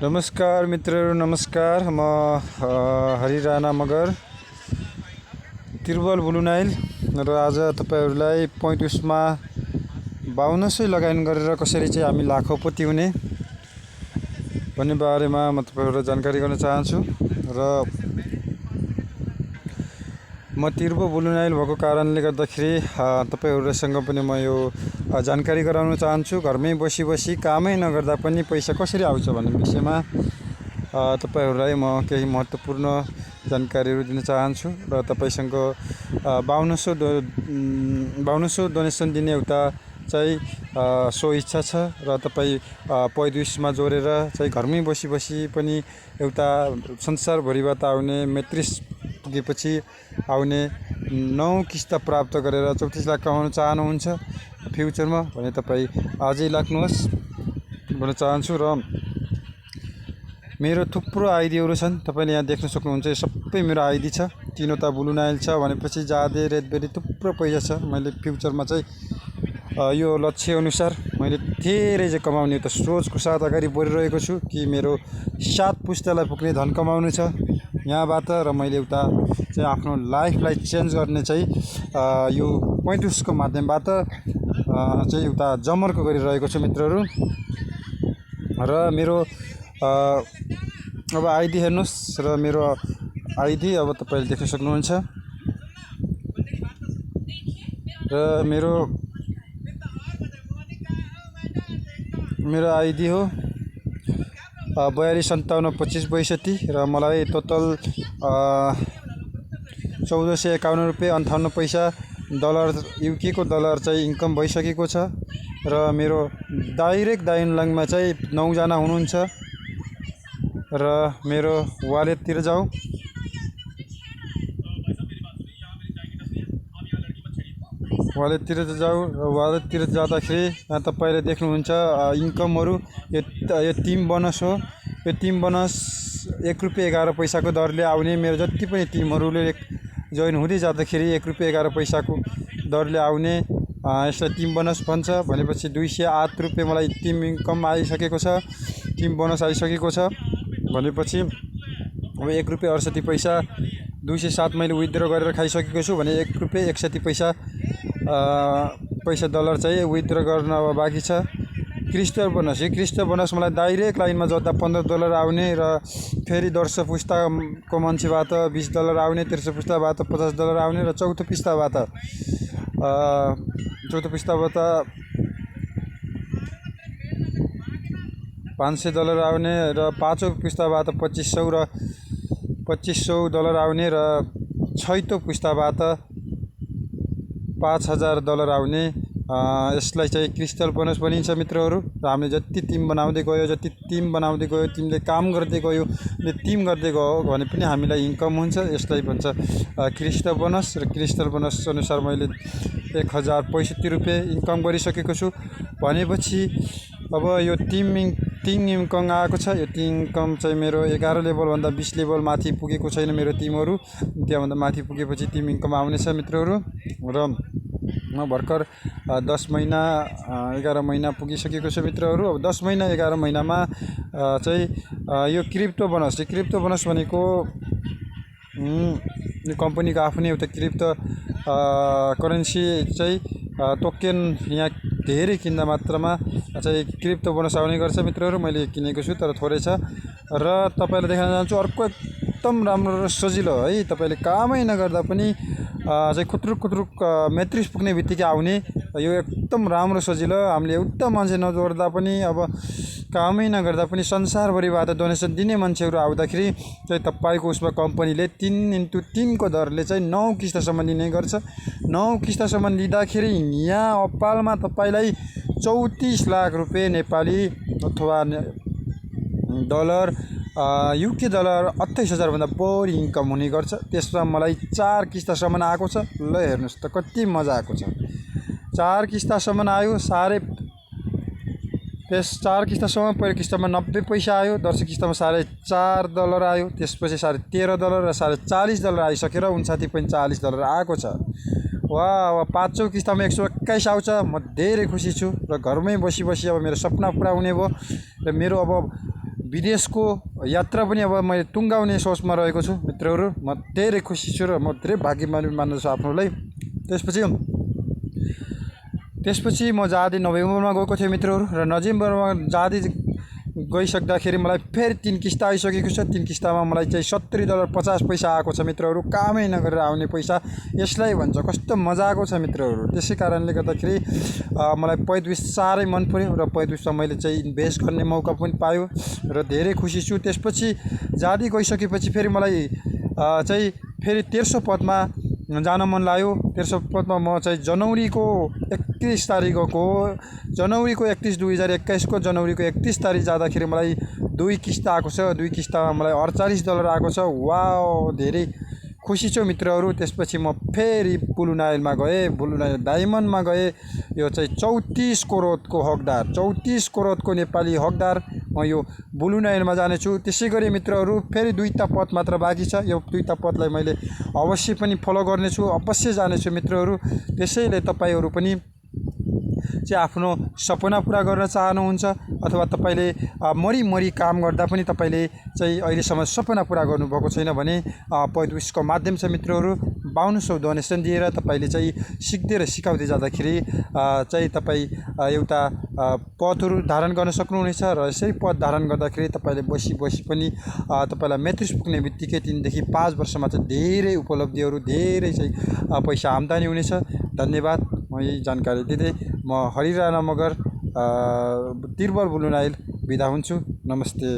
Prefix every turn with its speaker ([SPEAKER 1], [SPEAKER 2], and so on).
[SPEAKER 1] नमस्कार मित्रहरू, नमस्कार। म हरि राणा मगर, तिरुवल ब्लू नाइल र आज तपाईहरुलाई 35मा 5200 लगानी गरेर कसरी चाहिँ हामी लाखौंपति हुने भन्ने बारेमा म तपाईहरुलाई जानकारी गर्न चाहन्छु। र म तिरुवल ब्लू नाइल भएको कारणले गर्दाखेरि तपाईहरुसँग पनि म यो जानकारी गराउन चाहन्छु। घरमै बसी बसी कामै नगर्दा पनि पैसा कसरी आउँछ भन्ने विषयमा तपाईहरुलाई म केही महत्त्वपूर्ण जानकारीहरू दिन चाहन्छु। र तपाईसँग 5200 डोनेसन दिने एउटा चाहिँ सो इच्छा छ र तपाई पैदुसमा जोडेर चाहिँ घरमै बसी बसी पनि एउटा संसारभरिबाट आउने मैत्रिस पुगेपछि आउने 9 किस्ता प्राप्त गरेर 34 लाख कमाउन चाहनुहुन्छ फ्युचरमा भने तपाई आजै लाग्नुहोस् भन्न चाहन्छु। र मेरो थुप्रो आइडीहरू छन्, तपाईले यहाँ देख्न सक्नुहुन्छ। यो सबै मेरो आइडी छ। तीनवटा ब्लू नाइल छ भनेपछि जादे रेडबेरी थुप्रो पैसा छ। मैले फ्युचरमा चाहिँ यो लक्ष्य अनुसार मैले धेरै चाहिँ कमाउने एउटा सोचको साथ अगाडि बढिरहेको छु कि मेरो 7 पुस्तालाई पुग्ने धन कमाउनु छ यहाँबाट। र मैले एउटा चाहिँ आफ्नो लाइफलाई चेन्ज गर्ने चाहिँ यो 35 को माध्यमबाट चाहिँ एउटा जमर्को गरिरहेको छु मित्रहरू। र मेरो अब आइडी हेर्नुस् र मेरो आइडी अब तपाईले देख्न सक्नुहुन्छ। र मेरो आइडी हो 42572562 र मलाई टोटल 1451 रुपैयाँ 58 पैसा डलर युके को डलर चाहिँ इन्कम भइसकेको छ। र मेरो डाइरेक्ट दाइनलाङमा चाहिँ 9 जना हुनुहुन्छ। र मेरो वालेटतिर जाउँ। वालेटतिर जाँदाखेरि यहाँ तपाईले देख्नुहुन्छ इन्कमहरु। यो टिम बोनस हो। यो टिम बोनस 1 रुपैयाँ 11 पैसाको दरले आउने। मेरो जति पनि टिमहरुले जोइन हुँदै जाँदाखेरि 1 रुपैयाँ 11 पैसाको दरले आउने यसलाई टिम बोनस भन्छ। भनेपछि 208 रुपैयाँ मलाई टिम इन्कम आइसकेको छ, टिम बोनस आइसकेको छ। भनेपछि अब 1 रुपैयाँ 68 पैसा 207 मैले विथड्र गरेर खाइसकेको छु भने 1 रुपैयाँ 61 पैसा डलर चाहिँ विथड्र गर्न अब बाँकी छ। क्रिस्टल बोनस, यो क्रिस्टल बोनस मलाई डाइरेक्ट लाइनमा जोड्दा $15 आउने र फेरि दोस्रो पुस्ताको मान्छेबाट $20 आउने, तेस्रो पुस्ताबाट $50 आउने र चौथो पुस्ताबाट $500 आउने र पाँचौं पुस्ताबाट $2500 आउने र छैटौं पुस्ताबाट $5000 आउने। यसलाई चाहिँ क्रिस्टल बोनस भनिन्छ मित्रहरू। र हामीले जति टिम बनाउँदै गयो टिमले काम गर्दै गयो टिम गर्दै गयो भने पनि हामीलाई इन्कम हुन्छ। यसलाई भन्छ क्रिस्टल बोनस। र क्रिस्टल बोनस अनुसार मैले 1065 रुपैयाँ इन्कम गरिसकेको छु। भनेपछि अब यो टिम इन्कम आएको छ। यो टिम इन्कम चाहिँ मेरो 11 लेभल भन्दा 20 लेभल माथि पुगेको छैन मेरो टिमहरु। त्यहाँभन्दा माथि पुगेपछि टिम इन्कम आउनेछ मित्रहरू। र म भर्खर 10 महिना 11 महिना पुगिसकेको छु मित्रहरू। अब 10 महिना 11 महिनामा चाहिँ यो क्रिप्टो बोनस भनेको यो कम्पनीको आफ्नै एउटा क्रिप्टो करेन्सी चाहिँ टोकन यहाँ धेरै किन्दा मात्रामा चाहिँ क्रिप्टो बोनस आउने गर्छ मित्रहरू। मैले किनेको छु तर थोरै छ। र तपाईलाई देखाउन चाहन्छु अर्को एकदम राम्रो र सजिलो है। तपाईले कामै नगर्दा पनि चाहिँ खुत्रुक मैत्रिस पुग्ने बित्तिकै आउने यो एकदम राम्रो सजिलो। हामीले एउटा मान्छे नजोड्दा पनि अब कामै नगर्दा पनि संसारभरिबाट डोनेसन दिने मान्छेहरू आउँदाखेरि चाहिँ तपाईको उसमा कम्पनीले 3x3 को दरले चाहिँ 9 किस्तासम्म दिने गर्छ। 9 किस्तासम्म दिँदाखेरि यहाँ अपालमा तपाईलाई 34 लाख रुपैयाँ नेपाली अथवा डलर युके डलर 28,000 भन्दा बढी इन्कम हुने गर्छ। त्यसमा मलाई 4 किस्तासम्म आएको छ। ल हेर्नुस् त कति मजा आएको छ। 4 किस्तासम्म आयो। त्यस 4 किस्तासम्म पहिलो किस्तामा 90 पैसा आयो, दोस्रो किस्तामा $4.5 आयो, त्यसपछि $13.5 र $40 आइसकेर $59.40 आएको छ। वाह, पाँचौं किस्तामा 121 आउँछ। म धेरै खुसी छु र घरमै बसी बसी अब मेरो सपना पुरा हुने भयो। र मेरो अब विदेशको यात्रा पनि अब मैले टुङ्गाउने सोचमा रहेको छु मित्रहरू। म धेरै खुसी छु र म धेरै भाग्यमानी मान्दछु आफ्नोलाई। त्यसपछि म जाँदै नोभेम्बरमा गएको थिएँ मित्रहरू र नोभेम्बरमा जाँदै गइसक्दाखेरि मलाई फेरि 3 किस्ता आइसकेको छ। 3 किस्तामा मलाई चाहिँ $70.50 आएको छ मित्रहरू। कामै नगरेर आउने पैसा यसलाई भन्छ। कस्तो मजाको छ मित्रहरू। त्यसै कारणले गर्दाखेरि मलाई पैदविस साह्रै मन पर्यो र पैदविसमा मैले चाहिँ इन्भेस्ट गर्ने मौका पनि पायो र धेरै खुसी छु। त्यसपछि जाँदै गइसकेपछि फेरि मलाई चाहिँ फेरि तेर्सो पदमा जान मन लाग्यो। तेर्सो पदमा म चाहिँ जनवरीको 31 तारिक गएको। जनवरीको 31 2021 को जनवरीको 31 तारिक जाँदाखेरि मलाई 2 किस्ता आएको छ। 2 किस्तामा मलाई $48 आएको छ। वाओ, धेरै खुसी छु मित्रहरू। त्यसपछि म फेरि ब्लु नाइलमा गएँ। ब्लु नाइल डायमन्डमा गएँ। यो चाहिँ 34 करोडको हकदार, 34 करोडको नेपाली हकदार म यो ब्लु नाइलमा जानेछु। त्यसै गरी मित्रहरू फेरि 2टा पद मात्र बाँकी छ। यो 2टा पदलाई मैले अवश्य पनि फलो गर्नेछु, अवश्य जानेछु मित्रहरू। त्यसैले तपाईहरू पनि चाहिँ आफ्नो सपना पुरा गर्न चाहनुहुन्छ अथवा तपाईले मरी काम गर्दा पनि तपाईले चाहिँ अहिलेसम्म सपना पुरा गर्नुभएको छैन भने पैदविसको माध्यम छ मित्रहरू। 5200 डोनेसन दिएर तपाईले चाहिँ सिक्दै र सिकाउँदै जाँदाखेरि चाहिँ तपाई एउटा पदहरू धारण गर्न सक्नुहुनेछ र यसै पद धारण गर्दाखेरि तपाईले बसी पनि तपाईलाई मेट्रिस पुग्ने बित्तिकै 3 देखि 5 वर्षमा चाहिँ धेरै उपलब्धिहरू, धेरै चाहिँ पैसा आम्दानी हुनेछ। धन्यवाद। म यही जानकारी दिँदै म हरिराणा मगर तिरबल ब्लु नाइल बिदा हुन्छु। नमस्ते।